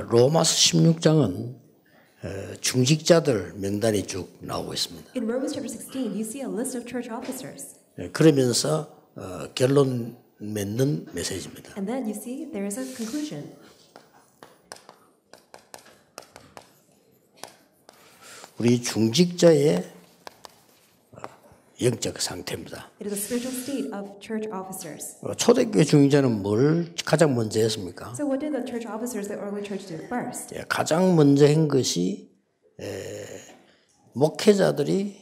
로마서 16장은 중직자들 명단이 쭉 나오고 있습니다. In Romans chapter 16, you see a list of church officers. 그러면서 결론 맺는 메시지입니다. And then you see there is a conclusion. 우리 중직자의 영적 상태입니다. It is a spiritual state of church officers. 초대교회 중직자는 뭘 가장 먼저 했습니까? So what did the church officers, the early church, do first? 가장 먼저 한 것이 목회자들이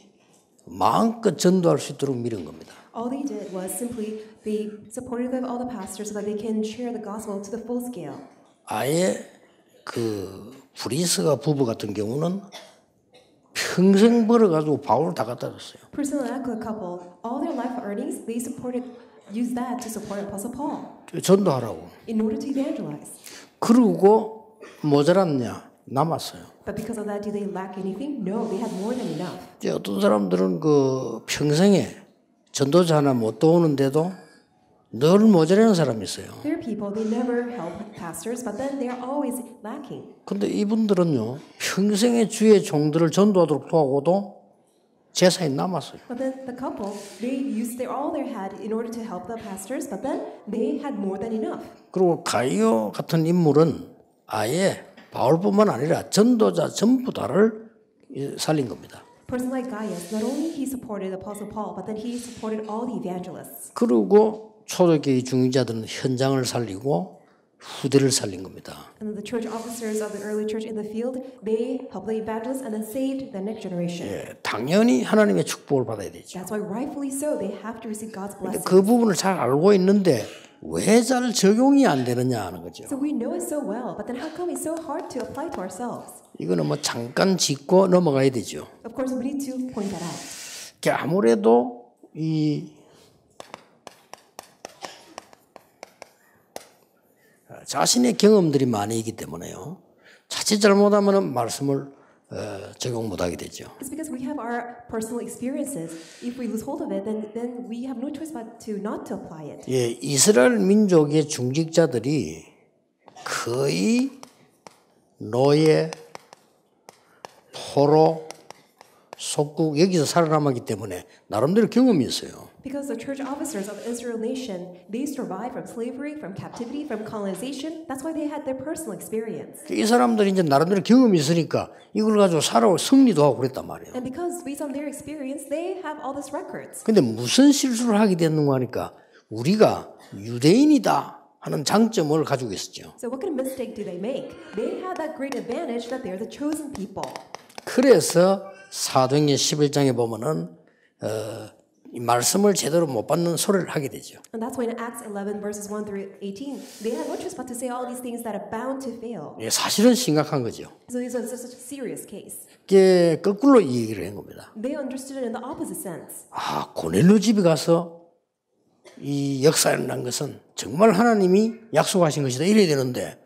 마음껏 전도할 수 있도록 밀은 겁니다. All they did was simply they supported all the pastors so that they can share the gospel to the full scale. 아예 그 브리스가 부부 같은 경우는 평생 벌어가지고 바울을 다 갖다 줬어요. Priscilla and Aquila couple, all their life earnings, they used that to support Apostle Paul. 전도하라고. In order to evangelize. 그러고 모자랐냐? 남았어요. But because of that, do they lack anything? No, they had more than enough. 이제 어떤 사람들은 그 평생에 전도자 하나 못 도우는데도 늘 모자라는 사람이 있어요. There are people, they never help pastors, but then they are always lacking. 근데 이분들은요, 평생에 주의 종들을 전도하도록 도와고도 재산이 남았어요. But then the couple, they used all they had in order to help the pastors, but then they had more than enough. 그리고 가이오 같은 인물은 아예 바울뿐만 아니라 전도자 전부 다를 살린 겁니다. Person like Gaius, not only he supported Apostle Paul, but then he supported all the evangelists. 그리고 초대교회 중직자들은 현장을 살리고 후대를 살린 겁니다. And the church officers of the early church in the field, they helped the evangelists and then saved the next generation. 당연히 하나님의 축복을 받아야 되죠. That's why rightfully so, they have to receive God's blessing. 그 부분을 잘 알고 있는데 왜 잘 적용이 안 되느냐 하는 거죠. So we know it so well, but then how come it's so hard to apply to ourselves? 이거는 뭐 잠깐 짚고 넘어가야 되죠. Of course, we need to point that out. 아무래도 이 자신의 경험들이 많이 있기 때문에요. 자칫 잘못하면 말씀을 적용 못하게 되죠. It's because we have our personal experiences. If we lose hold of it, then we have no choice but to not to apply it. 예, 이스라엘 민족의 중직자들이 거의 노예, 포로, 속국 여기서 살아남았기 때문에 나름대로 경험이 있어요. Because the church officers of the Israel nation, they survived from slavery, from captivity, from colonization. That's why they had their personal experience. 이 사람들이 이제 나름대로 경험이 있으니까 이걸 가지고 살아올 승리도 하고 그랬단 말이에요. And because based on their experience, they have all these records. 근데 무슨 실수를 하게 됐는가 하니까 우리가 유대인이다 하는 장점을 가지고 있었죠. So what kind of mistake do they make? They had that great advantage that they're the chosen people. 그래서 사도행전 11장에 보면은 이 말씀을 제대로 못 받는 소리를 하게 되죠. And that's why in Acts 11 verses 1 through 18, they had no choice but to say all these things that are bound to fail. 예, 사실은 심각한 거죠. So it's such a serious case. 이게 거꾸로 이 얘기를 한 겁니다. They understood it in the opposite sense. 아, 고넬료 집에 가서 이 역사를 난 것은 정말 하나님이 약속하신 것이다 이래야 되는데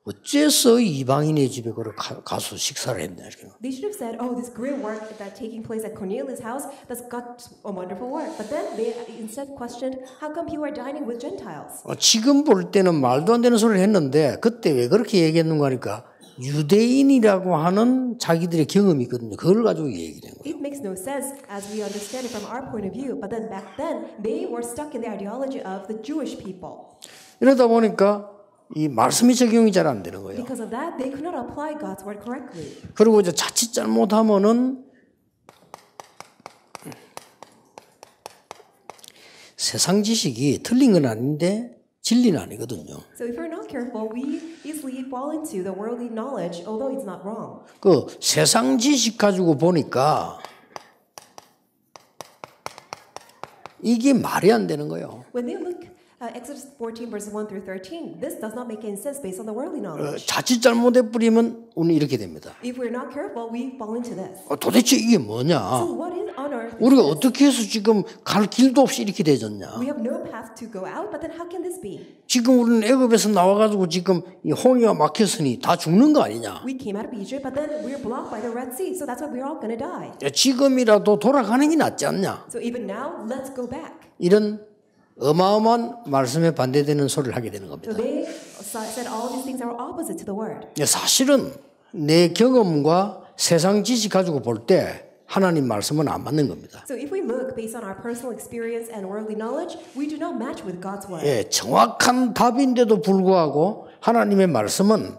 어째서 이방인의 집에 가서 식사를 했냐 이렇게. They should have said, "Oh, this great work that taking place at Cornelius' house, that's got a wonderful work." But then they instead questioned, "How come you are dining with Gentiles?" 지금 볼 때는 말도 안 되는 소리를 했는데 그때 왜 그렇게 얘기했는가 하니까 유대인이라고 하는 자기들의 경험이 있거든요. 그걸 가지고 얘기를 한 거예요. It makes no sense as we understand it from our point of view. But then back then, they were stuck in the ideology of the Jewish people. 이러다 보니까 이 말씀이 적용이 잘 안 되는 거예요. Because of that, they could not apply God's word correctly. 그리고 이제 자칫 잘못하면은 세상 지식이 틀린 건 아닌데 진리는 아니거든요. So if we're not careful, we easily fall into the worldly knowledge, although it's not wrong. 그 세상 지식 가지고 보니까 이게 말이 안 되는 거예요. When they look at Exodus 14 verses 1 through 13, this does not make any sense based on the worldly knowledge. 자칫 잘못해 버리면 우리는 이렇게 됩니다. If we're not careful, we fall into this. 도대체 이게 뭐냐? So what is on earth? 우리가 어떻게 해서 지금 갈 길도 없이 이렇게 되졌냐? We have no path to go out, but then how can this be? 지금 우리는 애굽에서 나와가지고 지금 이 홍해가 막혔으니 다 죽는 거 아니냐? We came out of Egypt, but then we're blocked by the Red Sea, so that's why we're all going to die. 지금이라도 돌아가는 게 낫지 않냐? So even now, let's go back. 이런 어마어마한 말씀에 반대되는 소리를 하게 되는 So 겁니다. they said all these things are opposite to the word. 사실은 내 경험과 세상 지식 가지고 볼 때 하나님 말씀은 안 맞는 겁니다. So if we look based on our personal experience and worldly knowledge, we do not match with God's word. 정확한 답인데도 불구하고 하나님의 말씀은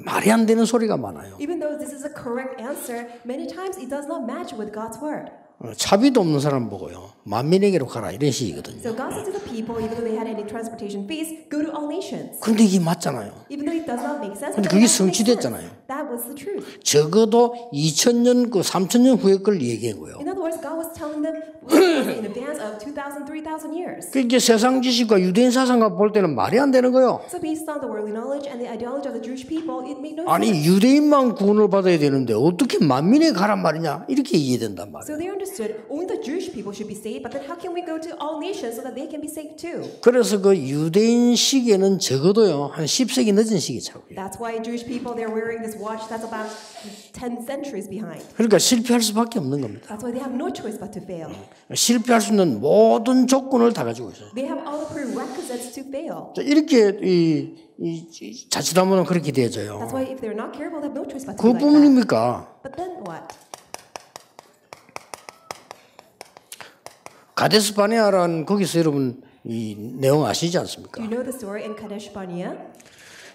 말이 안 되는 소리가 많아요. Even though this is a correct answer, many times it does not match with God's word. 차비도 없는 사람 보고요. 만민에게로 가라 이런 식이거든요. So God said to the people, even though they had any transportation fees, go to all nations. 그런데 이게 맞잖아요. Even though it does not make sense, 근데 그게 성취됐잖아요. that was the truth. 적어도 2000년, 3000년 후의 걸 얘기한 거예요. In other words, God was telling them in advance of 2,000, 3,000 years. 이게 세상 지식과 유대인 사상과 볼 때는 말이 안 되는 거예요. So based on the worldly knowledge and the ideology of the Jewish people, it made no 아니 sense. 유대인만 구원을 받아야 되는데 어떻게 만민에 가란 말이냐 이렇게 이해된단 말이에요. So they understood only the Jewish people should be saved, but then how can we go to all nations so that they can be saved too? 그래서 그 유대인 시계는 적어도요 한 10세기 늦은 시기 차고요. That's why Jewish people, they're wearing this watch that's about 10 centuries behind. 그러니까 실패할 수밖에 없는 겁니다. That's why they have no choice but to fail. 실패할 수 있는 모든 조건을 다 가지고 있어요. They have all the prerequisites to fail. 이렇게 자칫하면 그렇게 되어져요. That's why if they're not careful, they have no choice but to 그 do like that. 부분입니까? But then what? 가데스 바네아라는 거기서 여러분 이 내용 아시지 않습니까? Do you know the story in Kadesh Barnea?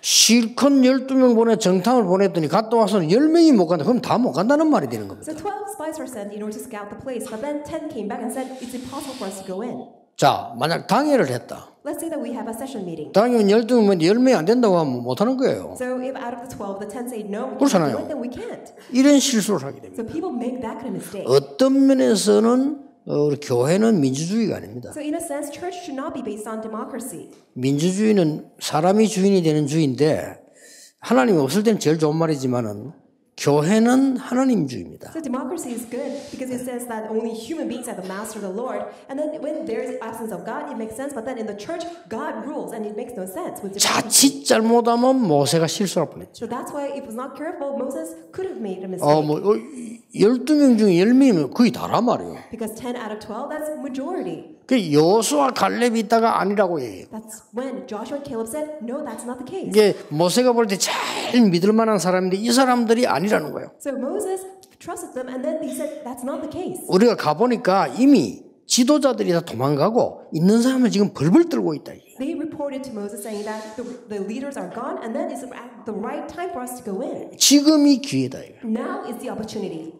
실컷 12명 보내 정탐을 보냈더니 갔다 와서는 10명이 못 간다. 그럼 다 못 간다는 말이 되는 겁니다. So 12 spies were sent in order to scout the place, but then 10 came back and said it's impossible for us to go in. 자, 만약 당회를 했다. Let's say that we have a session meeting. 당회면 12명 10명이 안 된다고 하면 못 하는 거예요. So if out of the 12, the 10 say no, we can't 그렇잖아요. do it, then we can't. 이런 실수를 하게 됩니다. So people make that kind of mistake. 어떤 면에서는 우리 교회는 민주주의가 아닙니다. So in a sense, church should not be based on democracy. 민주주의는 사람이 주인이 되는 주의인데 하나님 없을 때는 제일 좋은 말이지만은 교회는 하나님주의입니다. So democracy is good because it says that only human beings are the master of the Lord. And then when there is absence of God, it makes sense. But then in the church, God rules, and it makes no sense with democracy. 자칫 잘못하면 모세가 실수할 뻔했죠. So that's why if it was not careful, Moses could have made a mistake. 12명 중에 10명이면 거의 다란 말이에요. Because 10 out of 12, that's majority. 그 여호수아 갈렙이 있다가 아니라고 해요. That's when Joshua and Caleb said, no, that's not the case. 이게 모세가 볼 때 제일 믿을 만한 사람인데 이 사람들이 아니라는 거예요. So Moses trusted them, and then he said, that's not the case. 우리가 가보니까 이미 지도자들이 다 도망가고 있는 사람은 지금 벌벌 떨고 있다. They reported to Moses saying that the leaders are gone, and then it's the right time for us to go in. 지금이 기회다. Now is the opportunity.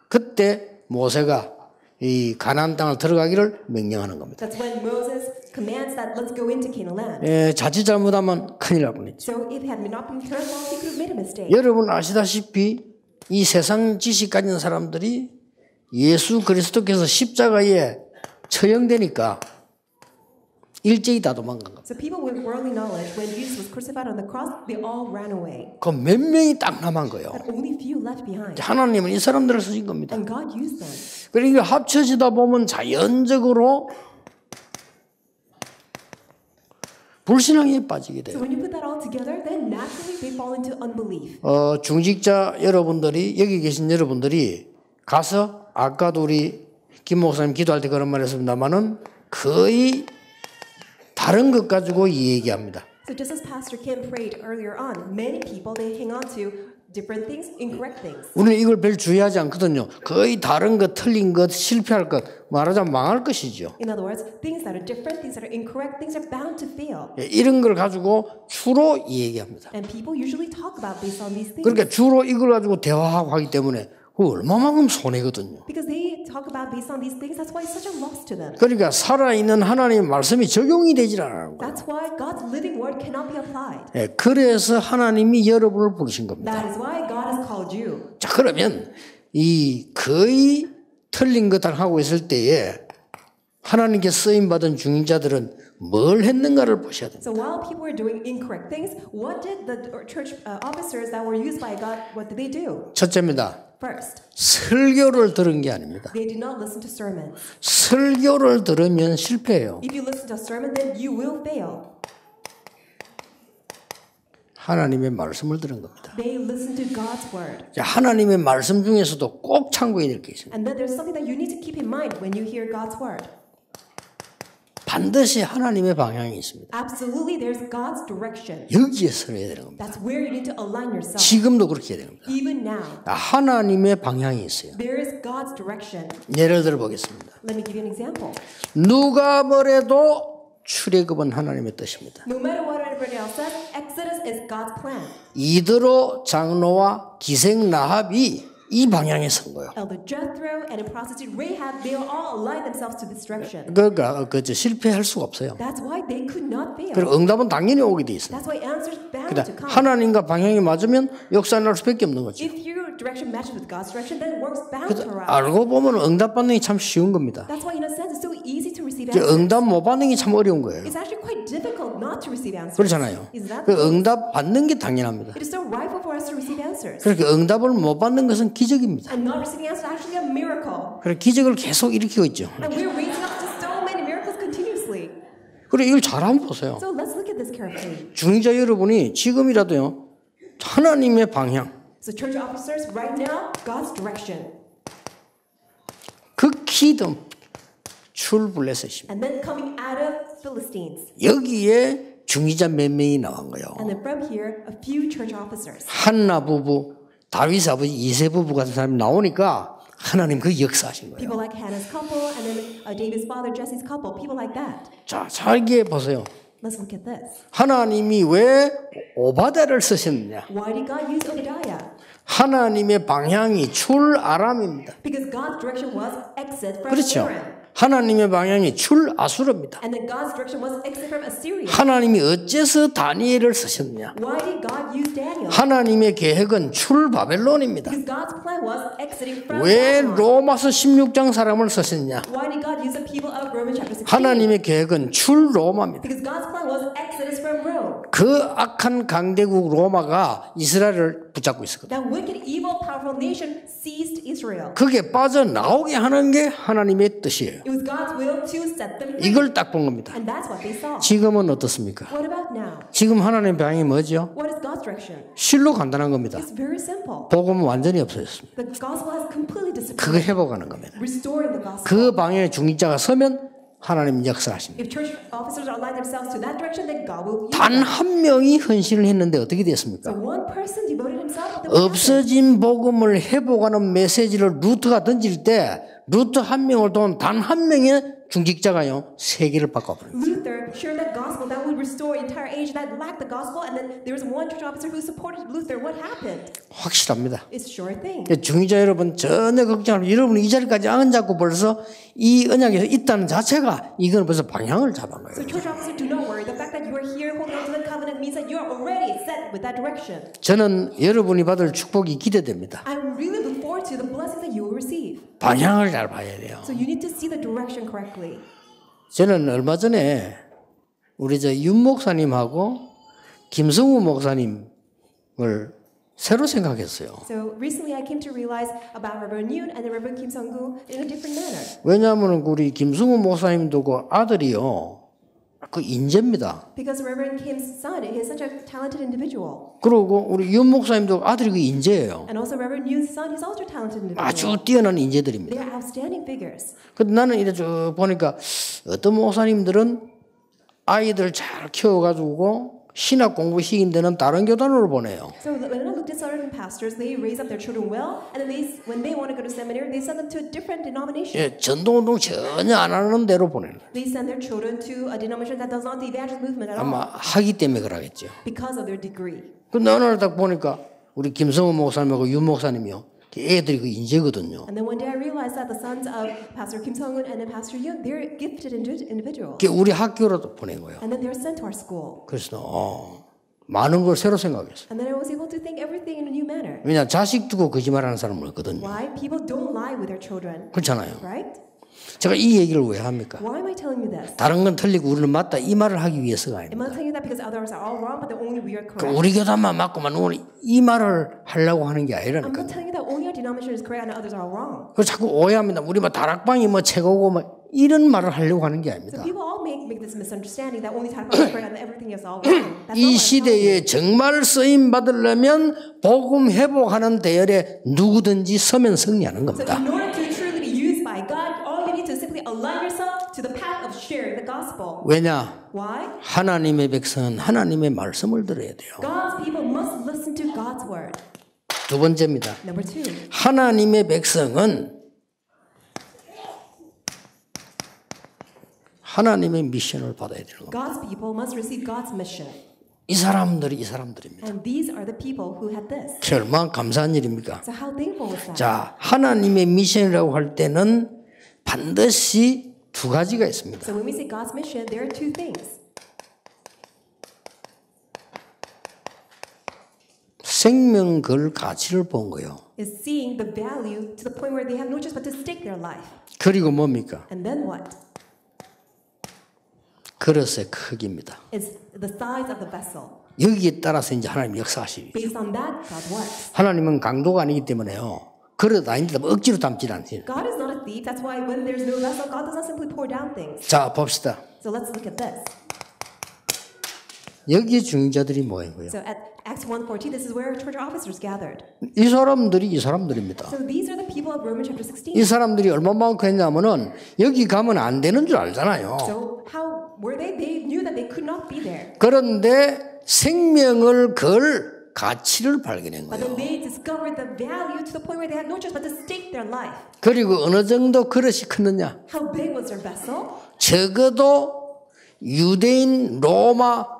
그때 모세가 이 가나안 땅을 들어가기를 명령하는 겁니다. That's when Moses commands that let's go into Canaan land. 자칫 잘못하면 큰일 날 뻔했죠. So if he had not been careful, he could have made a mistake. 여러분 아시다시피 이 세상 지식 가진 사람들이 예수 그리스도께서 십자가에 처형되니까 일제히 다 도망간 겁니다. So people with worldly knowledge, when Jesus was crucified on the cross, they all ran away. 그 몇 명이 딱 남은 거예요. But only few left behind. 하나님은 이 사람들을 쓰신 겁니다. And God used them. 그러니까 합쳐지다 보면 자연적으로 불신앙에 빠지게 돼요. So when you put that all together, then naturally they fall into unbelief. 중직자 여러분들이 여기 계신 여러분들이 가서 아까도 우리 김 목사님 기도할 때 그런 말 했습니다만은 거의 다른 것 가지고 이 얘기합니다. So just as Pastor Kim prayed earlier on, many people they hang on to different things, incorrect things. 우리는 이걸 별 주의하지 않거든요. 거의 다른 것, 틀린 것, 실패할 것, 말하자면 망할 것이죠. In other words, things that are different, things that are incorrect, things are bound to fail. 이런 걸 가지고 주로 이 얘기합니다. And people usually talk about based on these things. 그러니까 주로 이걸 가지고 대화하고 하기 때문에 얼마만큼 손해거든요. Because they talk about based on these things, that's why it's such a loss to them. 그러니까 살아있는 하나님의 말씀이 적용이 되질 않아요. That's why God's living word cannot be applied. 그래서 하나님이 여러분을 부르신 겁니다. That is why God has called you. 자, 그러면 이 거의 틀린 것을 하고 있을 때에 하나님께 쓰임받은 중직자들은 뭘 했는가를 보셔야 됩니다. So while people were doing incorrect things, what did the church officers that were used by God, what did they do? 첫째입니다. First, 설교를 들은 게 아닙니다. they did not listen to sermons. 설교를 들으면 실패해요. If you listen to a sermon, then you will fail. 하나님의 말씀을 들은 겁니다. They listened to God's word. 자, 하나님의 말씀 중에서도 꼭 참고해야 될 게 있습니다. And then there's something that you need to keep in mind when you hear God's word. 반드시 하나님의 방향이 있습니다. Absolutely, there's God's direction. 여기에 서야 되는 겁니다. That's where you need to align yourself. 지금도 그렇게 해야 됩니다. Even now, 하나님의 방향이 있어요. there is God's direction. 예를 들어 보겠습니다. Let me give you an example. 누가 뭐래도 출애굽은 하나님의 뜻입니다. No matter what everybody else says, Exodus is God's plan. 이드로 장로와 기생 라합이 이 방향에 선 거예요. Elder Jethro and a prostitute Rahab, they all aligned themselves to this direction. 그러니까 실패할 수가 없어요. That's why they could not fail. 그리고 응답은 당연히 오게 돼 있어요. That's why answers bound 그러니까 to come. 하나님과 방향이 맞으면 역사할 수밖에 없는 거죠. If your direction matches with God's direction, then works bound 그래서 to arise. 알고 보면 응답 받는 게 참 쉬운 겁니다. That's why, in a sense, it's so easy to receive 이제 answers. 응답 못 받는 게 참 어려운 거예요. It's actually quite difficult not to receive answers. 그렇잖아요. Is that 그 응답 받는 게 당연합니다. It is so rightful for us to receive answers. 그렇게 응답을 못 받는 것은 기적입니다. And not receiving answers is actually a miracle. 그래서 기적을 계속 일으키고 있죠. And we're raising up to so many miracles continuously. 그래 이걸 잘 한번 보세요. So let's look at this carefully. 중직자 여러분이 지금이라도요 하나님의 방향, So church officers, right now, God's direction. 그 키덤 출블레셋입니다. And then coming out of Philistines. 여기에 중직자 몇 명이 나온 거예요. And then from here, a few church officers. 한나 부부, 다윗 아버지 이세 부부 같은 사람이 나오니까 하나님 그 역사하신 거예요. People like Hannah's couple, and then David's father, Jesse's couple. People like that. 자, 잘게 보세요. Let's look at this. 하나님이 왜 오바댜를 쓰셨느냐? Why did God use Obadiah? 하나님의 방향이 출아람입니다. Because God's direction was exit from 그렇죠. Aram. 하나님의 방향이 출아수르입니다. And then God's direction was exit from Assyria. 하나님이 어째서 다니엘을 쓰셨느냐? Why did God use Daniel? 하나님의 계획은 출바벨론입니다. Because God's plan was exiting from 왜 Babylon. 로마서 16장 사람을 쓰셨느냐? Why did God use the people of Romans chapter 16? 하나님의 계획은 출로마입니다. Because God's plan was exodus from Rome. 그 악한 강대국 로마가 이스라엘을 붙잡고 있었거든요. That wicked, evil, powerful nation seized Israel. 그게 빠져나오게 하는 게 하나님의 뜻이에요. It was God's will to set them free. 이걸 딱 본 겁니다. And that's what they saw. 지금은 어떻습니까? What about now? 지금 하나님의 방향이 뭐죠? What is God's direction? 실로 간단한 겁니다. It's very simple. 복음은 완전히 없어졌습니다. The gospel has completely disappeared. 그걸 회복하는 겁니다. Restoring the gospel. 그 방향에 중직자가 서면 하나님 역사하십니다. If church officers align themselves to that direction, then God will use 단 them. 한 명이 헌신을 했는데 어떻게 So 됐습니까? one person devoted himself. Then what happened? 없어진 복음을 회복하는 메시지를 루트가 던질 때 루트 한 명을 도운 단 한 명의 중직자가요 세계를 바꿔버립니다. Luther shared that gospel that would restore entire age that lacked the gospel, and then there was one church officer who supported Luther. What happened? 확실합니다. It's sure thing. 중직자 여러분 전혀 걱정 안 하고 여러분이 이 자리까지 안 잡고 벌써 이 언약에서 있다는 자체가 이건 벌써 방향을 잡은 거예요. So church officers, do not worry. The fact that you are here holding on to the covenant means that you are already set with that direction. 저는 여러분이 받을 축복이 기대됩니다. I really look forward to the blessings that you will receive. 방향을 잘 봐야 돼요. So you need to see the direction correctly. 저는 얼마 전에 우리 윤 목사님하고 김성우 목사님을 새로 생각했어요. So recently I came to realize about Reverend Yoon and the Reverend Kim Sung-gu in a different manner. 왜냐하면 우리 김성우 목사님도 그 아들이요. 그 인재입니다. Because Reverend Kim's son is such a talented individual. 그리고 우리 윤 목사님도 아들이 그 인재예요. And also Reverend Yoon's son is also a talented individual. 아주 뛰어난 인재들입니다. They are outstanding figures. 근데 나는 이래 쭉 보니까 어떤 목사님들은 아이들 잘 키워가지고 신학 공부 시킨 데는 다른 교단으로 보내요. So when I looked at certain pastors, they raise up their children well, and then when they want to go to seminary, they send them to a different denomination. 예, 전도운동 전혀 안 하는 데로 보내는 거예요. They send their children to a denomination that does not the evangelist movement at all 아마 하기 때문에 그러겠죠. because of their degree. 근데 어느 날 딱 보니까 우리 김성호 목사님하고 윤 목사님이요. 애들이 그 인재거든요. And then one day I realized that the sons of Pastor Kim Sung-un and then Pastor Yoon, they're gifted individuals. 그게 우리 학교로 보낸 거예요. And then they're sent to our school. 그래서 많은 걸 새로 생각했어요. And then I was able to think everything in a new manner. 왜냐 자식 두고 거짓말하는 사람은 없거든요. Why? People don't lie with their children, 그렇잖아요. right? 제가 이 얘기를 왜 합니까? Why am I telling you this? 다른 건 틀리고 우리는 맞다 이 말을 하기 위해서가 Am I 아닙니다. telling you that because others are all wrong, but the only we are correct? 우리 교단만 맞고만 오늘 이 말을 하려고 하는 게 I'm 아니라니까. not telling you that only our denomination is correct and others are all wrong. 그 자꾸 오해합니다. 우리 뭐 다락방이 뭐 최고고 뭐 이런 말을 하려고 하는 게 So 아닙니다. people all make this misunderstanding that only Taiwan is correct and everything is all wrong. That's not 이 what I'm telling you. 시대에 정말 쓰임 받으려면 복음 회복하는 대열에 누구든지 서면 승리하는 So 겁니다. in order to truly be used by God, all you need to simply align yourself to to the path of sharing the gospel. 왜냐? Why? 하나님의 백성은 하나님의 말씀을 들어야 돼요. God's people must listen to God's word. 두 번째입니다. Number 2. 하나님의 백성은 하나님의 미션을 받아야 되는 겁니다. God's people must receive God's mission. 이 사람들입니다. And these are the people who had this. 얼마나 감사한 일입니까? So how thankful was that? 자, 하나님의 미션이라고 할 때는 반드시 두 가지가 있습니다. So when we say God's mission, there are two things. 생명 걸 가치를 본 거예요. Is seeing the value to the point where they have no choice but to stake their life. 그리고 뭡니까? And then what? 그릇의 크기입니다. It's the size of the vessel. 여기에 따라서 이제 하나님 역사하시기. Based on that, God works. 하나님은 강도가 아니기 때문에요. 그릇 아닌데 억지로 담지 않으세요. God is not a thief. That's why when there's no vessel, God does not simply pour down things. 자, 봅시다. So let's look at this. 여기 중직자들이 뭐예요? So at Acts 1:14, this is where church officers gathered. 이 사람들입니다. So these are the people of Romans chapter 16. 이 사람들이 얼마만큼 했냐면은 여기 가면 안 되는 줄 알잖아요. So how were they? They knew that they could not be there. 그런데 생명을 걸 가치를 발견한 But 거예요. then they discovered the value to the point where they had no choice but to stake their life. 그리고 어느 정도 그릇이 컸느냐? How big was their vessel? 적어도 유대인 로마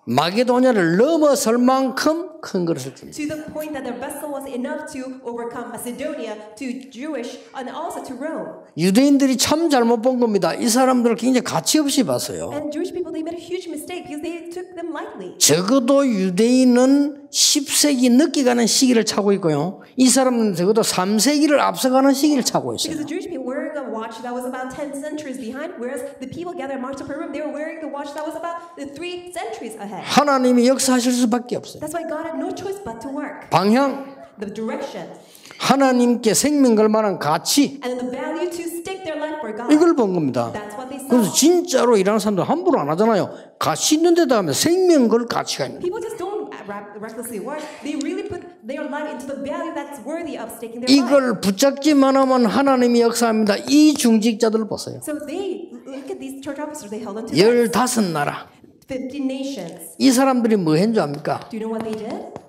마게도냐를 넘어설 만큼 큰 그릇을 줍니다. To the point that their vessel was enough to overcome Macedonia, to Jewish, and also to Rome. 유대인들이 참 잘못 본 겁니다. 이 사람들을 굉장히 가치 없이 봤어요. And Jewish people, they made a huge mistake because they took them lightly. 적어도 유대인은 10세기 늦게 가는 시기를 차고 있고요. 이 사람은 적어도 3세기를 앞서가는 시기를 차고 Because 있어요. the Jewish people were wearing a watch that was about 10 centuries behind, whereas the people gathered at March of Purim, they were wearing the watch that was about 3 centuries ahead. 하나님이 역사하실 수밖에 없어요. That's why God had no choice but to work. 방향, The direction, 하나님께 생명 걸 만한 가치, and the value to stake their life for God. 이걸 본 겁니다. That's what they 그래서 saw. 진짜로 일하는 사람들 함부로 안 하잖아요. 가치 있는 데다 하면 생명 걸 가치가 있는. People just don't recklessly work. They really put their life into the value that's worthy of staking their life. 이걸 붙잡기만 하면 하나님이 역사합니다. 이 중직자들 보세요. So they look at these church officers. They held on to that. 15나라. 50 nations. 이 사람들이 뭐 했는 줄 압니까? Do you know what they did?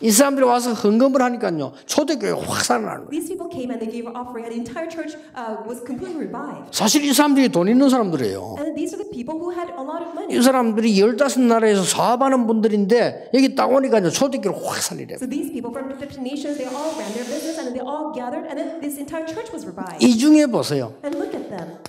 이 사람들이 와서 헌금을 하니까요. 초대교회가 확 살아나는 거예요. These people came and they gave an offering, and the entire church was completely revived. 사실 이 사람들이 돈 있는 사람들이에요. And these are the people who had a lot of money. 이 사람들이 15나라에서 사업하는 분들인데 여기 딱 오니까 초대교회를 확 살리래요. So these people from 50 nations, they all ran their business, and then they all gathered, and then this entire church was revived. 이 중에 보세요. And look at them.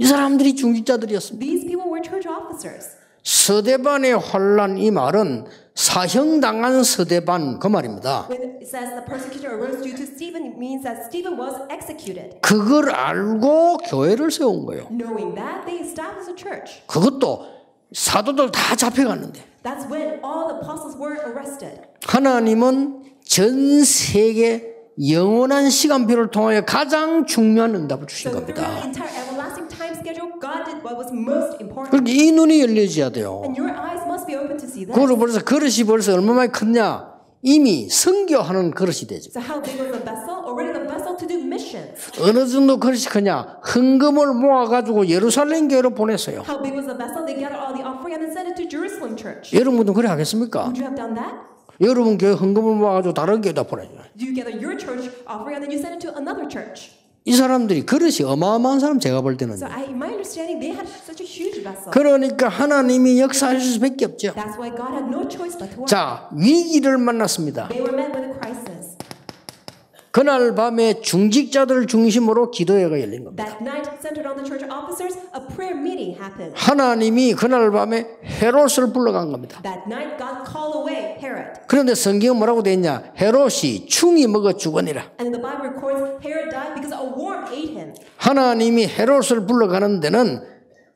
이 사람들이 중직자들이었습니다. These people were church officers. 서대반의 환란 이 말은 사형당한 서대반 그 말입니다. When it says the persecution arose due to Stephen, it means that Stephen was executed. 그걸 알고 교회를 세운 거예요. Knowing that, they established a church. 그것도 사도들 다 잡혀갔는데 That's when all the apostles were arrested. 하나님은 전 세계 영원한 시간표를 통하여 가장 중요한 응답을 주신 So through the 겁니다. entire everlasting time schedule, God did what was most important. 그렇게 이 눈이 열려져야 돼요. And your eyes must be open to see that. 그걸 벌써 그릇이 벌써 얼마나 컸냐? 이미 선교하는 그릇이 되죠. So how big was the vessel? Already the vessel to do missions. 어느 정도 그릇이 크냐? 헌금을 모아가지고 예루살렘 교회로 보냈어요. How big was the vessel? They gathered all the offering and then sent it to Jerusalem church. 여러분도 그래 하겠습니까? Would you have done that? 여러분 교회 헌금을 모아가지고 다른 교회다 보내죠. You gather your church offering and then you send it to another church. 이 사람들이 그릇이 어마어마한 사람 제가 볼 때는. So in my understanding, they had such a huge vessel. 그러니까 하나님이 역사하실 수밖에 없죠. That's why God had no choice but to work. 자, 위기를 만났습니다. They were met with a crisis. 그날 밤에 중직자들 중심으로 기도회가 열린 겁니다. That night, centered on the church officers, a prayer meeting happened. 하나님이 그날 밤에 헤롯을 불러간 겁니다. That night, God called away Herod. 그런데 성경은 뭐라고 되어 있냐? 헤롯이 충이 먹어 죽으니라. And the Bible records Herod died because a worm ate him. 하나님이 헤롯을 불러가는 데는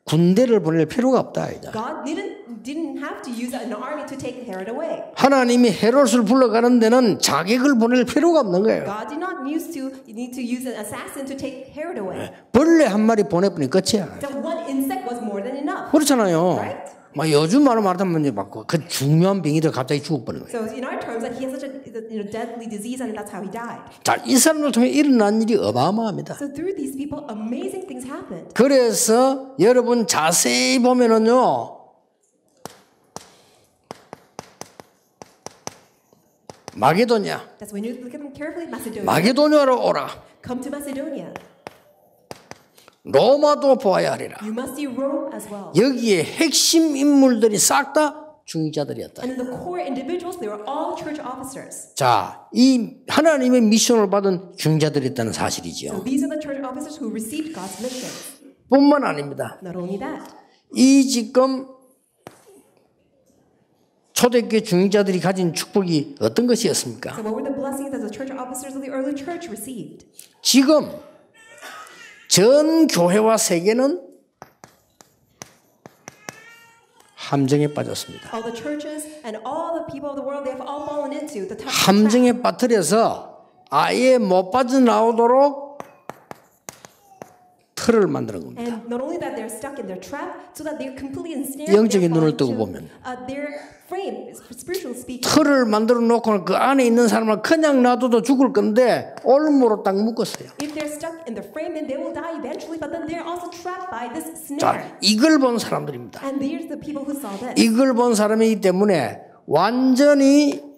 군대를 보낼 필요가 없다. 이제. God didn't have to use an army to take Herod away. 하나님이 헤롯을 불러가는 데는 자객을 보낼 필요가 없는 거예요. God did not need to use an assassin to take Herod away. 벌레 한 마리 보내보니 끝이야. That one insect was more than enough. 그렇잖아요. Right? 막 요즘 말로 말하면 막 그 중요한 병이들 갑자기 죽어버리는 거예요. So in our terms, that he has such a deadly disease, and that's how he died. 자, 이 사람을 통해 일어난 일이 어마어마합니다. So through these people, amazing things happened. 그래서 여러분 자세히 보면은요, 마게도냐, That's when you look at them carefully. Macedonia. 마게도냐로 오라. Come to Macedonia. 로마도 보아야 하리라. You must see Rome as well. 여기에 핵심 인물들이 싹 다 중직자들이었다. And in the core individuals, they were all church officers. 자, 이 하나님의 미션을 받은 중직자들이 있다는 So 사실이죠. these are the church officers who received God's mission. 뿐만 아닙니다. Not only that, 이 지금 초대교회 중직자들이 가진 축복이 어떤 것이었습니까? so what were the blessings that the church officers of the early church received? 지금 전 교회와 세계는 함정에 빠졌습니다. All the churches and all the people of the world, they have all fallen into the trap. 함정에 빠뜨려서 아예 못 빠져나오도록 틀을 만드는 겁니다. And not only that, they're stuck in their trap, so that they're completely ensnared. 영적인 They're 눈을 falling 뜨고 into, 보면. their frame, spiritually speaking. 틀을 만들어 놓고는 그 안에 있는 사람을 그냥 놔둬도 죽을 건데 올무로 딱 묶었어요. If they're stuck in the frame, then they will die eventually. But then they're also trapped by this snare. 자, 이걸 본 사람들입니다. And here's the people who saw this. 이걸 본 사람이기 때문에 완전히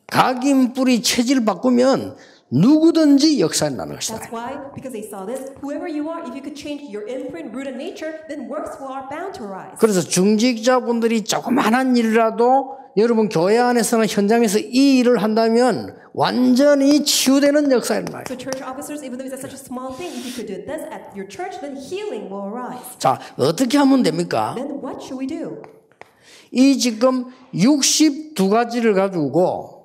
각인 뿌리 체질 바꾸면 누구든지 역사에 나는 것이다. That's why, because they saw this, whoever you are, if you could change your imprint, root, and nature, then works are bound to arise. 그래서 중직자분들이 조그만한 일이라도 여러분 교회 안에서는 현장에서 이 일을 한다면 완전히 치유되는 역사에 일어나요. So church officers, even though it's such a small thing, if you could do this at your church, then healing will arise. 자, 어떻게 하면 됩니까? Then what should we do? 이 지금 62가지를 가지고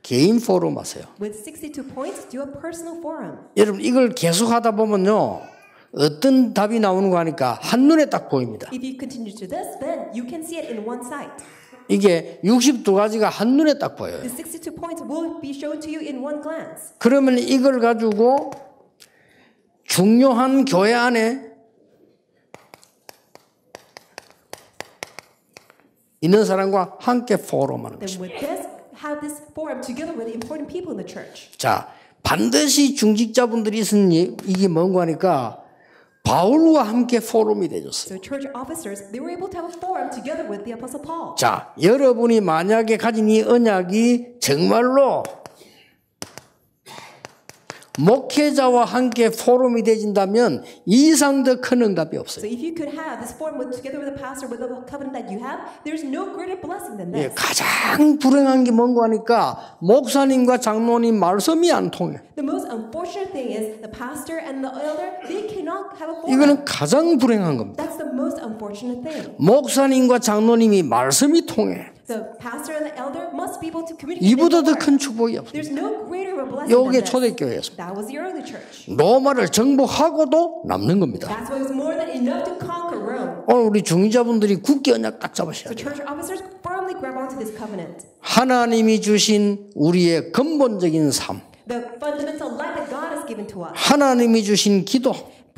개인 포럼 하세요. With 62 points, do a personal forum. 여러분 이걸 계속 하다 보면요. 어떤 답이 나오는 거 하니까 한눈에 딱 보입니다. If you continue to this, then you can see it in one sight. 이게 62가지가 한눈에 딱 보여요. The 62 points will be shown to you in one glance. 그러면 이걸 가지고 중요한 교회 안에 있는 사람과 함께 포럼하는 Then 것입니다. with this, have this forum together with the important people in the church. 자, 반드시 중직자분들이 있으니 이게 뭔가 하니까 바울과 함께 포럼이 되었어요. So church officers, they were able to have a forum together with the Apostle Paul. 자, 여러분이 만약에 가진 이 언약이 정말로 목회자와 함께 포럼이 되진다면 이상 더 큰 응답이 So 없어요. if you could have this forum with, together with the pastor, with the covenant that you have, there's no greater blessing than 예, this. 가장 불행한 게 뭔가 하니까 목사님과 장로님 말씀이 안 통해. The most unfortunate thing is the pastor and the elder, they cannot have a forum. 이거는 가장 불행한 겁니다. That's the most unfortunate thing. 목사님과 장로님이 말씀이 통해. The pastor and the elder must be able to communicate. 이보다 in 더 the 큰 forum. 축복이 없어요. There's no greater of a blessing 요게 than this. 초대교회였습니다. That was the early church. 로마를 정복하고도 남는 겁니다. That's why it was more than enough to conquer Rome. 오늘 우리 중위자분들이 굳게 언약 딱 잡으셔야 So 돼요. church officers firmly grab onto this covenant. 하나님이 주신 우리의 근본적인 삶, The fundamental life that God has given to us. 하나님이 주신 기도,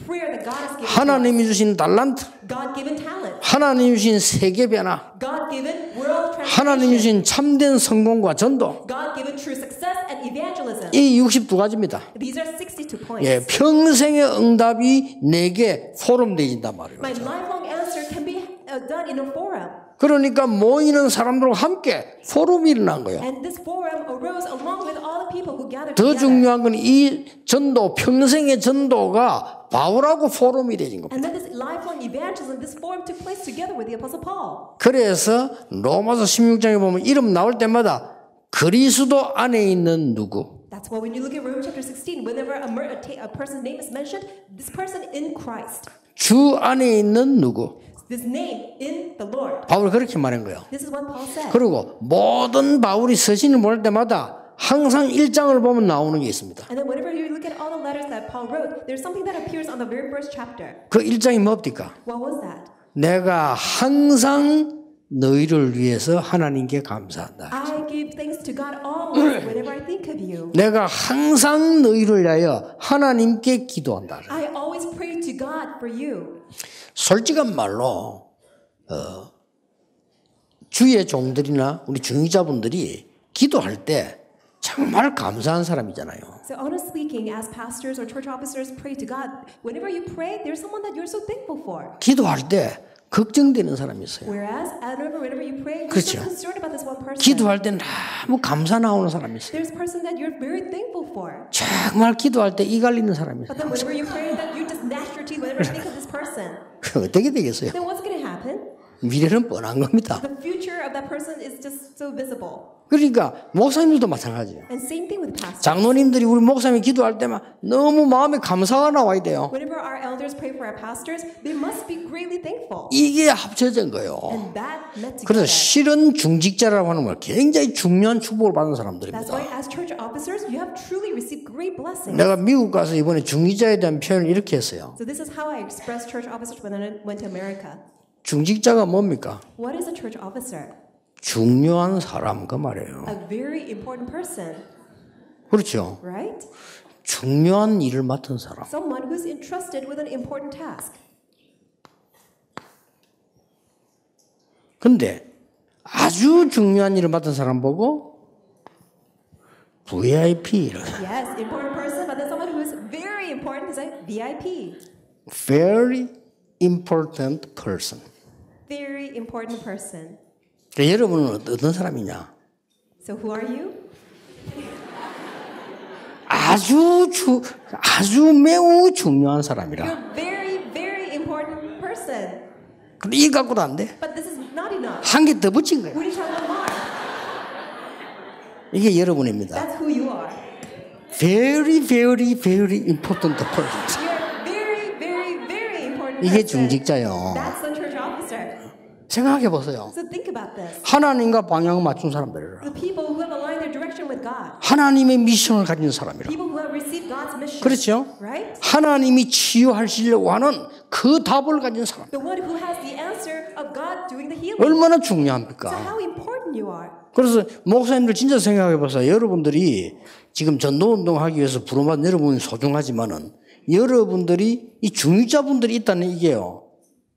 Prayer that God has given to us. 하나님이 주신 달란트, God-given talent. 하나님이 주신 세계 변화, God-given world 하나님이 transformation. 주신 참된 성공과 전도, God-given true success and evangelism. 이 62가지입니다. These are 62 points. 예, 평생의 응답이 내게 포럼되어진단 말이에요. My lifelong answer can be done in a forum. 그러니까 모이는 사람들과 함께 포럼이 일어난 거예요. And this forum arose along with all the people who gathered 더 together. 중요한 건 이 전도, 평생의 전도가 바울하고 포럼이 되진 겁니다. And then this lifelong evangelism, this forum took place together with the Apostle Paul. 그래서 로마서 16장에 보면 이름 나올 때마다 그리스도 안에 있는 누구, That's why when you look at Romans chapter 16, whenever a person's name is mentioned, this person in Christ, 주 안에 있는 누구. this name in the Lord. 바울이 그렇게 말한 거예요. This is what Paul said. 그리고 모든 바울이 서신을 볼 때마다 항상 1장을 보면 나오는 게 있습니다. And then whenever you look at all the letters that Paul wrote, there's something that appears on the very first chapter. 그 1장이 뭡니까? What was that? 내가 항상 너희를 위해서 하나님께 감사한다. I will give thanks to God always whenever I think of you. 내가 항상 너희를 위하여 하나님께 기도한다. I always pray to God for you. 솔직한 말로 주의 종들이나 우리 중위자분들이 기도할 때 정말 감사한 사람이잖아요. So honestly speaking, as pastors or church officers pray to God, whenever you pray, there's someone that you're so thankful for. 기도할 때 걱정되는 사람이 있어요. Whereas, whenever you pray, you're 그렇죠. so concerned about this one person. 기도할 때 너무 감사 나오는 사람이 있어요. There's a person that you're very thankful for. 정말 기도할 때 이 갈리는 사람이 But 있어요. then whenever you pray, that you just gnash your teeth whenever you think of this person. 어떻게 되겠어요? Then what's going to happen? 미래는 뻔한 겁니다. The future of that person is just so visible. 그러니까 목사님들도 마찬가지예요. And same thing with pastors. 장로님들이 우리 목사님이 기도할 때만 너무 마음에 감사가 나와야 돼요. Whenever our elders pray for our pastors, they must be greatly thankful. 이게 합쳐진 거예요. And that met 그래서 together. 실은 중직자라고 하는 걸 굉장히 중요한 축복을 받는 That's 사람들입니다. why as church officers, you have truly received great blessings. 내가 미국 가서 이번에 중직자에 대한 표현을 이렇게 했어요. So this is how I expressed church officers when I went to America. 중직자가 뭡니까? What is a church officer? 중요한 사람 그 말이에요. A very important person, 그렇죠. right? 중요한 일을 맡은 사람. Someone who's entrusted with an important task. 근데 아주 중요한 일을 맡은 사람 보고 VIP를 Yes, important person, but then someone who is very important is a VIP. Very important person. Very important person. 그러니까 여러분은 어떤 사람이냐? So who are you? 아주 매우 중요한 사람이라. You're very, very important person. 근데 이 갖고도 안 돼. But this is not enough. 한 개 더 붙인 거예요. We need to have one more. 이게 여러분입니다. That's who you are. Very, very, very important person. You're very, very, very important 이게 person. 중직자요. That's the church officer. 생각해 보세요. So think about this. 하나님과 방향을 맞춘 사람들이라. The people who have aligned their direction with God. 하나님의 미션을 가진 사람이라. People who have received God's mission. 그렇죠? Right? 하나님이 치유하시려고 하는 그 답을 가진 사람. The one who has the answer of God doing the healing. 얼마나 So 중요합니까? how important you are. 그래서 목사님들 진짜 생각해 보세요. 여러분들이 지금 전도운동 하기 위해서 부름받은 여러분이 소중하지만은 여러분들이 이 중위자분들이 있다는 이게요.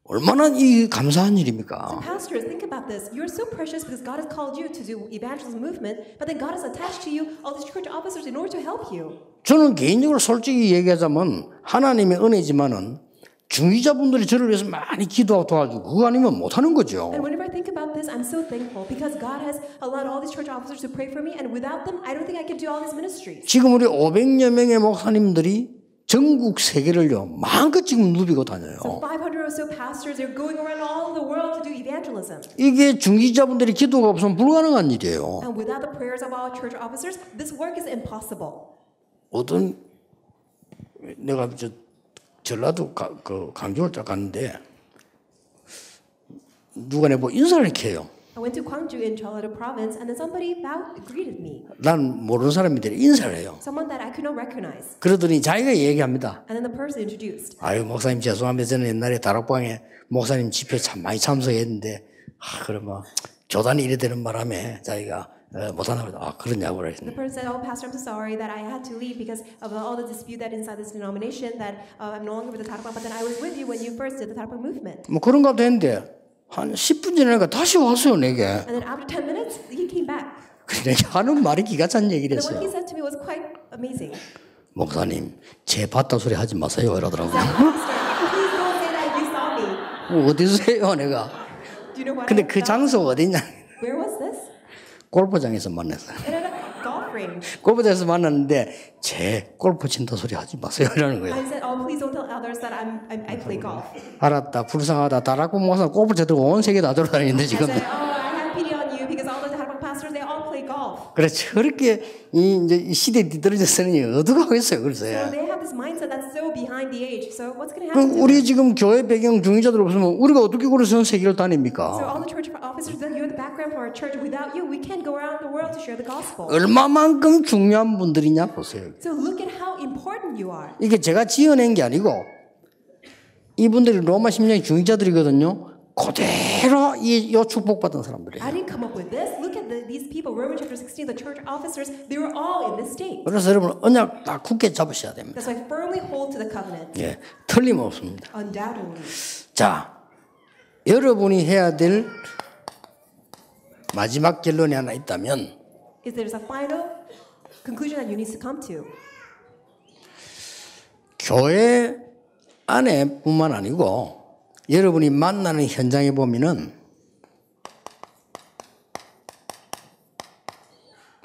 얼마나 이 감사한 일입니까? Pastors, think about this. You're so precious because God has called you to do evangelism movement, but then God has attached to you all these church officers in order to help you. 저는 개인적으로 솔직히 얘기하자면 하나님의 은혜지만은 중위자분들이 저를 위해서 많이 기도하고 도와주고 그거 아니면 못하는 거죠. And whenever I think about this, I'm so thankful because God has allowed all these church officers to pray for me, and without them, I don't think I could do all these ministries. 지금 우리 500여 명의 목사님들이 전국 세계를요 마음껏 지금 누비고 다녀요. So 500 or so pastors are going around all the world to do evangelism. 이게 중직자분들이 기도가 없으면 불가능한 일이에요. And without the prayers of our church officers, this work is impossible. 어떤 내가 전라도 강주를 딱 갔는데 누가 내 보고 인사를 이렇게 해요. I went to Gwangju in Jeollado province, and then somebody greeted me. 난 모르는 사람인데 인사를 해요. Someone that I could not recognize. 그러더니 자기가 얘기합니다. And then the person introduced. 아유 목사님 죄송합니다. 저는 옛날에 다락방에 목사님 집회 참 많이 참석했는데 그러면 교단이 이래 되는 바람에 자기가 못하나 보다. 그러냐고 그랬어요. The person said, "Oh, Pastor, I'm so sorry that I had to leave because of all the dispute that inside this denomination. That I'm no longer with the Tarakpang, but then I was with you when you first did the Tarakpang movement." 뭐 그런 것도 했는데 한 10분 지나니까 다시 왔어요 내게. And then after 10 minutes, he came back. 그래 하는 말이 기가 찬 얘기를 And then what he 했어요. said to me was quite amazing. 목사님 제 봤다 소리 하지 마세요 이러더라고요. Pastor, please don't say that you saw me. 어디서 해요 내가. Do you know what? 근데 I 그 saw? 장소가 어디냐. Where was this? 골프장에서 만났어요. In a golf range. 골프장에서 만났는데 제 골프 친다 소리 하지 마세요 이러는 거예요. I said, "Oh, please don't tell others that I play golf." 알았다 불쌍하다 다락방 모사 골프 쳐들고 온 세계 다 돌아다니는데 I 지금. said, "Oh, I have pity on you because all the Tarakpang pastors they all play golf." 그래 저렇게 이 시대에 뒤떨어져서는 어디가 하겠어요 그래서. So they have this mindset that's so behind the age. So what's going to 그럼 happen? To 우리 them? 지금 교회 배경 중위자들 없으면 우리가 어떻게 그래서 세계를 So 다닙니까? all the church officers that you're the background for our church. Without you, we can't go around the world to share the gospel. 얼마만큼 중요한 분들이냐 보세요. So look at how important you are. 이게 제가 지어낸 게 아니고 이분들이 로마 심령의 중위자들이거든요. 그대로 이 축복받은 사람들이에요. I didn't come up with this. Look at these people, Romans chapter 16, the church officers, they were all in this state. 그래서 여러분 언약 딱 굳게 잡으셔야 됩니다. That's why firmly hold to the covenant. 예, 틀림없습니다. Undoubtedly. 자, 여러분이 해야 될 마지막 결론이 하나 있다면 If there's a final conclusion that you need to come to, 교회 안에뿐만 아니고 여러분이 만나는 현장에 보면은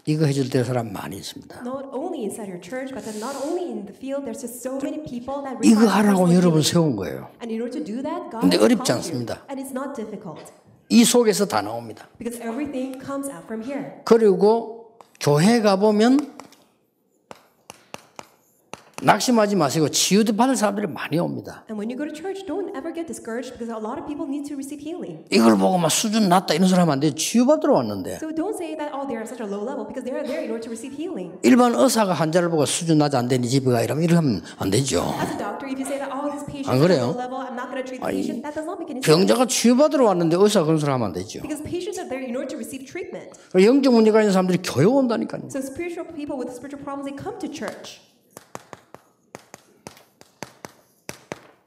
이거 해줄 때 사람 많이 있습니다. not only inside your church, but then not only in the field, there's just so many people that 이거 require 하라고 personal 여러분 healing. 세운 거예요. And in order to do that, God 근데 has 어렵지 called you. 않습니다. And it's not difficult 이 속에서 다 나옵니다. because everything comes out from here. 그리고 교회 가보면 낙심하지 마시고 치유받을 사람들이 많이 옵니다. And when you go to church, don't ever get discouraged because a lot of people need to receive healing. 이걸 보고 막 수준 낮다 이런 소리 하면 안 돼요. 치유받으러 왔는데. So don't say that, oh, they are at such a low level because they are there in order to receive healing. 일반 의사가 환자를 보고 수준 낮아 안 되니 집에 가 이러면 이렇게 하면 안 되죠. As a doctor, if you say that, oh, this patient 안 is at a 그래요? low level, I'm not going to treat the patient, that does not make any sense. 병자가 치유받으러 왔는데 의사가 그런 소리 하면 안 되죠. Because patients are there in order to receive treatment. 영적 문제가 있는 사람들이 교회 온다니까요. So spiritual people with spiritual problems, they come to church.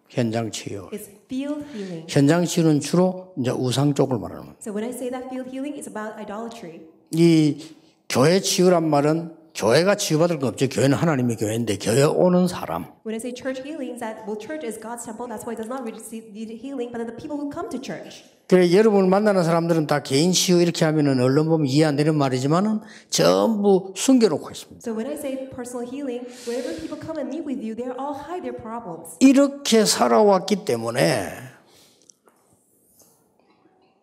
현장 치유. It's field healing. 현장 치유는 주로 이제 우상 쪽을 말하는 거예요. So when I say that field healing, it's about idolatry. 이 교회 치유란 말은 교회가 치유받을 건 없죠. 교회는 하나님의 교회인데 교회 오는 사람. When I say church healing, it's that well, church is God's temple. That's why it does not receive healing, but then the people who come to church. 그래 여러분을 만나는 사람들은 다 개인 치유 이렇게 하면은 언론 보면 이해 안 되는 말이지만은 전부 숨겨놓고 있습니다. So when I say personal healing, whenever people come and meet with you, they all hide their problems. 이렇게 살아왔기 때문에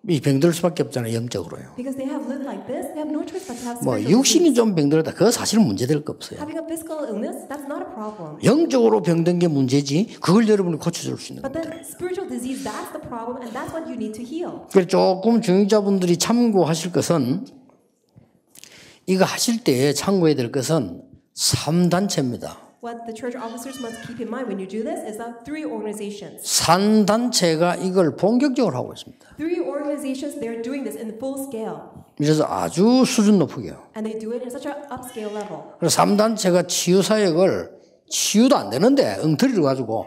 이 병들 수밖에 없잖아요. 영적으로요. Because they have lived like this, they have no choice but to have 뭐 spiritual 육신이 disease. 좀 병들었다. 그거 사실은 문제될 거 없어요. Having a physical illness, that's not a problem. 영적으로 병든 게 문제지. 그걸 여러분이 고쳐줄 수 있는 But 겁니다. then spiritual disease, that's the problem, and that's what you need to heal. 그래서 조금 중직자분들이 참고하실 것은 이거 하실 때 참고해야 될 것은 3단체입니다. What the church officers must keep in mind when you do this is that 3 organizations. 3단체가 이걸 본격적으로 하고 있습니다. 3 organizations, they're doing this in full scale. 그래서 아주 수준 높게요. And they do it in such an upscale level. 그래서 3단체가 치유 사역을 치유도 안 되는데 엉터리를 가지고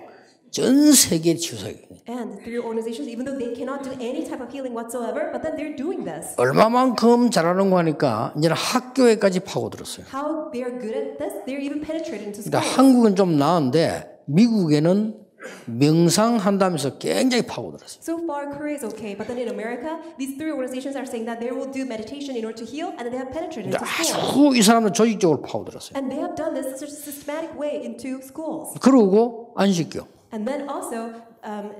전 세계 치유 사역. And 3 organizations, even though they cannot do any type of healing whatsoever, but then they're doing this. 얼마만큼 잘하는 거 하니까 이제는 학교에까지 파고들었어요. How they are good at this, they're even penetrated into 그러니까 schools. 한국은 좀 나은데 미국에는 명상한다면서 굉장히 파고들었어요. So far, Korea is okay, but then in America, these 3 organizations are saying that they will do meditation in order to heal, and then they have penetrated into schools. 아주 이 사람은 조직적으로 파고들었어요. And they have done this in such a systematic way into schools. 그러고 안식교. And then also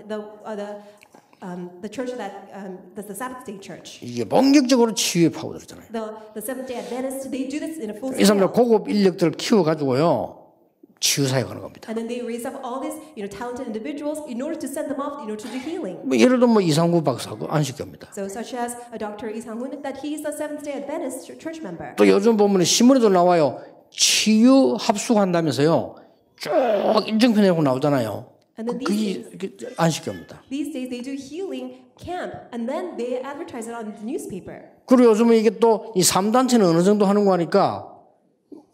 the church that the Sabbath Day Church, 이게 본격적으로 치유에 파고들었잖아요. the Seventh Day Adventists, they do this in a full 이 사람들 scale. 고급 인력들을 키워가지고요 치유 사역하는 겁니다. And then they raise up all these, talented individuals in order to send them off in order to do healing. 뭐 예를 들면 이상구 박사고 안식교입니다. So such as a Dr. Lee Sang-hoon, that he is a Seventh Day Adventist church member. 또 요즘 보면 신문에도 나와요. 치유 합숙한다면서요. 쭉 인증편이라고 나오잖아요. And then 그게 안식교입니다. these days they do healing camp, and then they advertise it on the newspaper. 그리고 요즘은 이게 또 이 3단체는 어느 정도 하는 거 하니까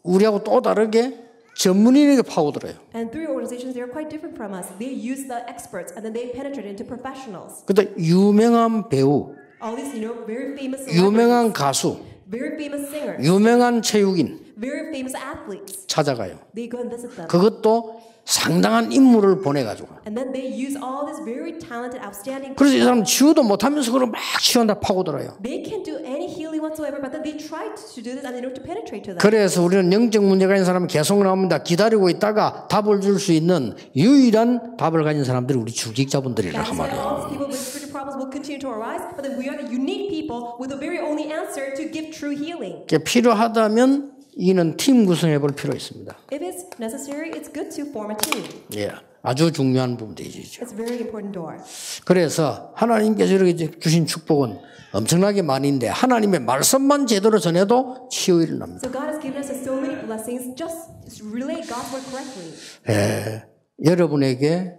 우리하고 또 다르게 전문인에게 파고들어요. And 3 organizations, they are quite different from us. They use the experts, and then they penetrate into professionals. 근데 유명한 배우, All these, very famous 유명한 celebrities, 가수, very famous singers, 유명한 체육인 very famous athletes. 찾아가요. They go and visit them. 그것도 상당한 인물을 보내가지고. And then they use all this very talented, outstanding. 그래서 이 사람 치유도 못하면서 그걸 막 치유한다 파고들어요. They can't do any healing whatsoever, but then they try to do this and in order to penetrate to them. 그래서 우리는 영적 문제가 있는 사람은 계속 나옵니다. 기다리고 있다가 답을 줄 수 있는 유일한 답을 가진 사람들이 우리 주직자분들이라 That's why 말이에요. all these people with spiritual problems will continue to arise, but then we are the unique people with the very only answer to give true healing. 필요하다면 이는 팀 구성해 볼 필요 있습니다. If it's necessary, it's good to form a team. 예, 아주 중요한 부분이죠. It's a very important door. 그래서 하나님께서 이렇게 주신 축복은 엄청나게 많이 있는데 하나님의 말씀만 제대로 전해도 치유 일어납니다. So God has given us so many blessings. Just relay God's word correctly. 여러분에게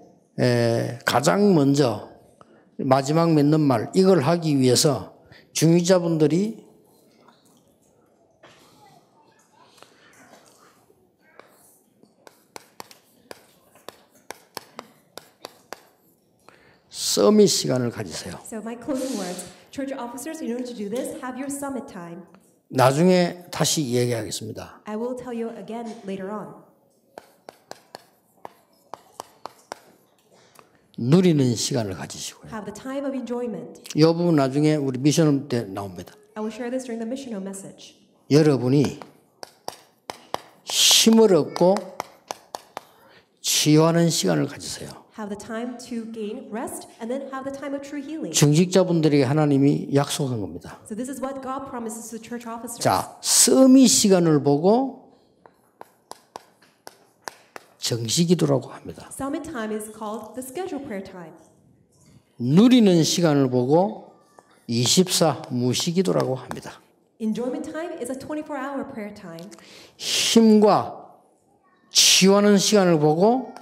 가장 먼저 마지막 맺는 말 이걸 하기 위해서 중위자분들이 서밋 시간을 가지세요. So my closing words, church officers, in order to do this, have your summit time. 나중에 다시 얘기하겠습니다. I will tell you again later on. 누리는 시간을 가지시고요. Have the time of enjoyment. 이 부분 나중에 우리 미션 때 나옵니다. I will share this during the missional message. 여러분이 힘을 얻고 치유하는 시간을 가지세요. Have the time to gain rest and then have the time of true healing. 중직자분들에게 하나님이 약속한 겁니다. So this is what God promises to church officers. 자, 서밋 시간을 보고 정시기도라고 합니다. Summit time is called the scheduled prayer time. 누리는 시간을 보고 24 무시기도라고 합니다. Enjoyment time is a 24-hour prayer time. 힘과 치유하는 시간을 보고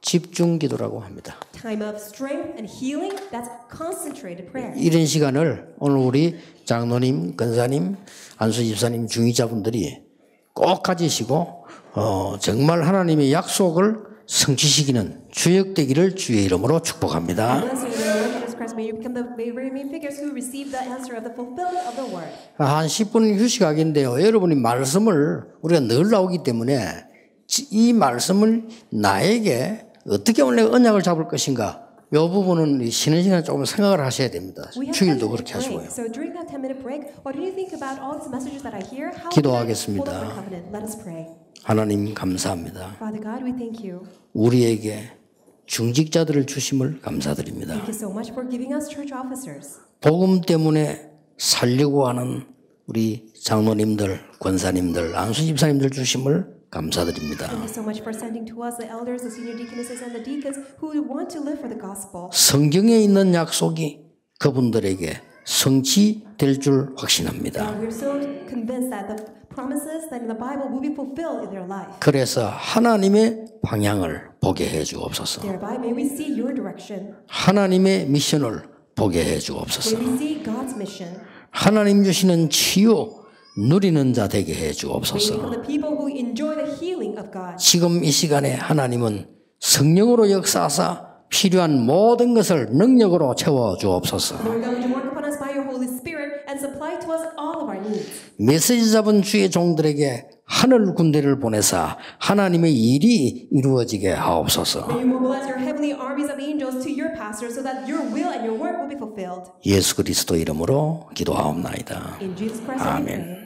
집중기도라고 합니다. Time of strength and healing, that's concentrated prayer. 이런 시간을 오늘 우리 장로님, 권사님, 안수집사님, 중위자분들이 꼭 가지시고 정말 하나님의 약속을 성취시키는 주역되기를 주의 이름으로 축복합니다. Blessed be the Lord Jesus Christ. May you become the very main figures who receive the answer of the fulfillment of the word. 한 10분 휴식하기인데요. 여러분이 말씀을 우리가 늘 나오기 때문에 이 말씀을 나에게 어떻게 오늘 언약을 잡을 것인가 이 부분은 쉬는 시간에 조금 생각을 하셔야 됩니다. 주일도 그렇게 하시고요. So during that 10-minute break, what do you think about all these messages that I hear? How 기도하겠습니다. hold up the covenant? Let us pray. 하나님 감사합니다. Father God, we thank you. 우리에게 중직자들을 주심을 감사드립니다. Thank you so much for giving us church officers. 복음 때문에 살려고 하는 우리 장로님들, 권사님들, 안수집사님들 주심을 감사드립니다. Thank you so much for sending to us the elders, the senior deaconesses, and the deacons who want to live for the gospel. 성경에 있는 약속이 그분들에게 성취될 줄 확신합니다. We're so convinced that the promises that in the Bible will be fulfilled in their life. 그래서 하나님의 방향을 보게 해 주옵소서. Thereby, may we see your direction. 하나님의 미션을 보게 해 주옵소서. May we see God's mission. 하나님 주시는 치유 누리는 자 되게 해 May we 주옵소서. become the people who enjoy the healing of God. 지금 이 시간에 하나님은 성령으로 역사하사 필요한 모든 것을 능력으로 채워 주옵소서. Lord God, would you work upon us by your Holy Spirit and supply to us all of our needs. 메시지 잡은 주의 종들에게 하늘 군대를 보내사 하나님의 일이 이루어지게 하옵소서. May you mobilize your heavenly armies of angels to your pastors so that your will and your work will be fulfilled. 예수 그리스도 이름으로 기도하옵나이다. In Jesus Christ's name we pray.